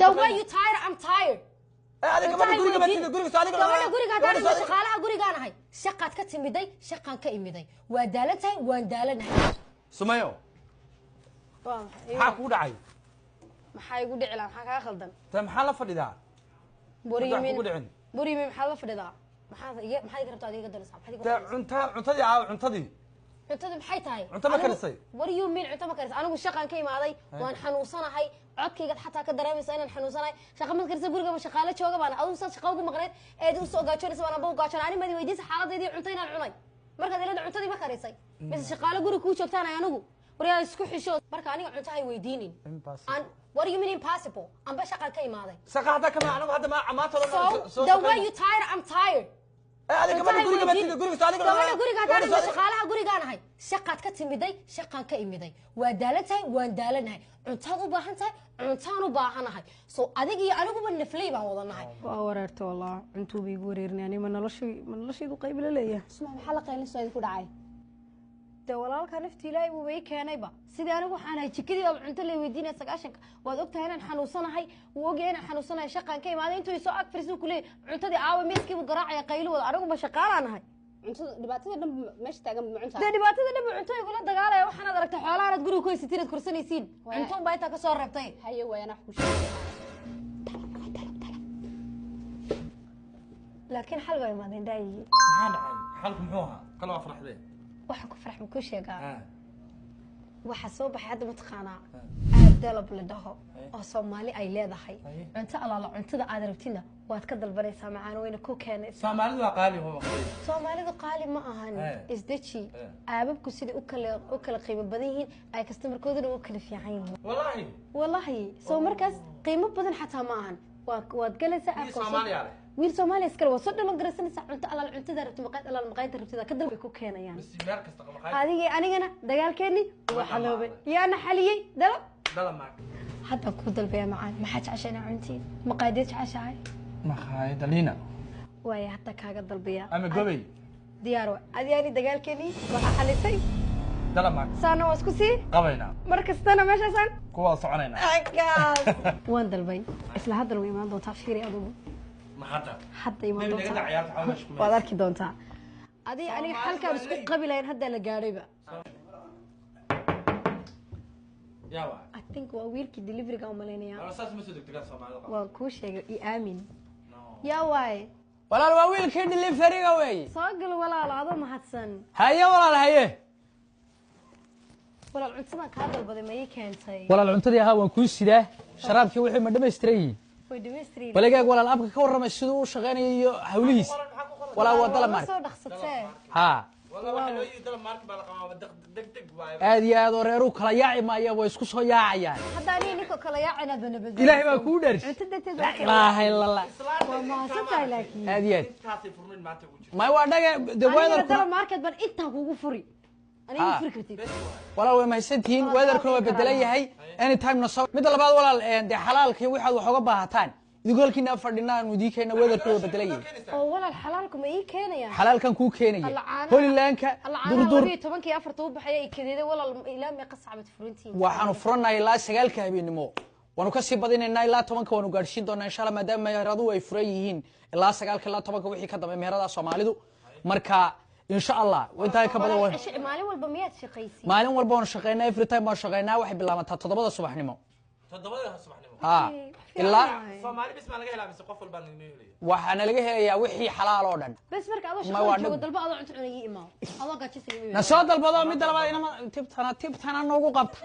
The way you tired, I'm tired. هذا كمان guriga ma tiga guriga saaliga gabadha guriga hadaan shaqaalaha gurigaan ahay shaqaad ka timiday shaqaan ka imiday waa daalatahay waan daalanahay Sumayo maxaa ku dhacay maxay igu dhici lahaa maxaa ka khaldan maxaa la fadhidaa buriimi maxaa la fadhidaa maxaa iga rabtaa adiga doonaysaa cuntadii cuntadii maxay tahay cunto ma karisay what do you mean cunto ma karisay anigu shaqaan ka imaaday waan xanuunsanahay codkayga xataa ka dareemaysa inaan xanuunsanahay shaqa ma karisay guriga ma shaqaale jooga baan adigu saad shaqa ugu maqneed eed u soo gaajoonaysa baan aba u gaajoon ani madi weydiisa xaaladeedii cunto inaan cunay markaad ilada cuntadii ma karisay mise shaqaale guriga kuu joogtaan anigu wariyaa isku xisho marka aniga cunto hay weydiinin what do you mean impossible amba shaqaan ka imaaday shaqa hadda kama anigu hadda ma amaanta so the way you tired I'm tired هذا كمان guriga ma tiga guriga saaliga gabadha guriga hadaan shaqaalaha gurigaan ahay shaqaad ka timiday shaqaan ka imiday waa daalatahay waan daalanahay cuntaad u baahan tahay cuntaan u baahanahay so adiga iyo aniguba naflay baan wadanahay waa wareerto wallah cuntuu bay igu wareerinayaan ma noloshaydu qayb la leeyahay isma maxaa la qaylin soo idinku dhacay de walaalka nafti ilaahay uu way keenayba sidii anigu waxaan ahay jikadii oo cunto la weydiinay 9 waad ogtahay inaan xanuunsanahay wuu ogyahay inaan xanuunsanahay shaqaan ka imaaday intuu soo ag fariisan ku leeyahay cuntadii aawa miiskii buu garaacay qaylo wada anigu ma shaqaalaan ahay cuntada dhibaatada dhan meesha taagan ma cuntaa de dhibaatada dhan cunto ay kula dagaalaya waxaan aragtay xoolaha aad guriga ku haysatiin aad kursanaysiin cunto baa inta ka soo reebtay haye wayna wax ku sheegay laakiin xal way ma dindaayi maxaa dhacay xalku muxuu ahaa kala farxday waxa ku farx ku sheegaa waxa soo baxay hadda mataqaanaa dalab la dhaho oo Soomaali ay leedahay cunto alaala cuntada aad rabtina waad ka dalbanaysaa macaan weyna ku keenaysaa Soomaalidu waa qaali Soomaalidu qaali ma ahan isdachi aababku sida u kala qiimo badan yihiin ay customerkooduna u kala fiican yihiin wallahi soo markaas qiimo badan xataa ma ahan waad galaysaa Soomaaliya wiil Soomaali iskala waa soo dhalan garaysanaysaa cunto alaal cuntada rabto maqaad alaal maqaayada rabtida ka dalbay ku keenayaan meel kasta maqaayad anigana dagaalkeeni waxa loobay yaana xaliyay dalab hadda ku dalbaya macaan maxaa jeceshahay cuntii maqaayad jeceshahay maqaayad liina way hadda kaaga dalbaya ama gobay diyaar adiyaani dagaalkeeni waxa xalisay dalab saana wasku si qabayna markastana meeshaasan kuwa soconayna waan dalbay isla hadda way imaan doontaa fiiri adugu ma hadda imaan doontaa waad arki doontaa adii aniga halkaan isku qabilayn hadda la gaadhayba I think waa wiilkii delivery-ga u maleynaya asaas ma soo degtay Soomaalida waan ku sheegay i aamin yaa waay walaal waa wiilkii delivery-ga weey soo gal walaal adoo mahadsan haye walaal haye walaal cuntada ka dalbaday ma ii keentay walaal cuntadii ahaa waan ku sidaa sharaabkii wixii ma dhamaystiray way dhamaystiray balagaag walaal abka ka warramay sidoo uu shaqeynayo iyo hawlihiis walaal waa dalab maar soo dhaxsatay ha wallahi loo yiri dalab markii baa la qamaa degdeg waay aad iyo aad reeru kala yaaci maaya way isku soo yaacayaan hadda ninka kala yaacina banabad ilaahay baa ku dhar cuntada teed la ilaaha illa allah waa mahadsantahay laakiin aad iyo aad intaasay furnayn maanta ugu jirto ma waa dhaga weather dalab market ban inta kugu furi aniga fikirtid walaal way mahadsantiin weatherku waa bedelan yahay anytime na soo mid labaad walaal de xalaalkii waxaad wax uga baahataan idinkoolkiina fadhinaan udiikeena weatherku waa bedelan yahay oo walaal xalaalku ma ii keenayaan xalaalkan ku keenaya holilaanka durdur 14 4 u baxay ay kadeeday walaal ilaa ma qasabad furintiin waxaanu furanahay ilaa 9 habeenimo waanu ka sii badinaynaa ilaa 10 waanu gaarsiin doonaa insha Allah maadaama meheradu ay furan yihiin ilaa 9 ilaa 10 wixii ka dambeeyay meherada Soomaalidu marka insha Allah inta ka badan maalin walba miyaad shaqaysiin maalin walba waan shaqeynaa every time waan shaqeynaa waxay bilaabataa 7 subaxnimo 7 subaxnimo ha ilaa Soomaali bisma laga helaa mise qof walba laga helayo waxaana laga helayaa wixii xalaal oo dhan bas marka adoo shaqo joogo dalba adoo cunto cunayay imaa adoo gaajisay na soo dalbado mid labaad inama tibtana noogu qabta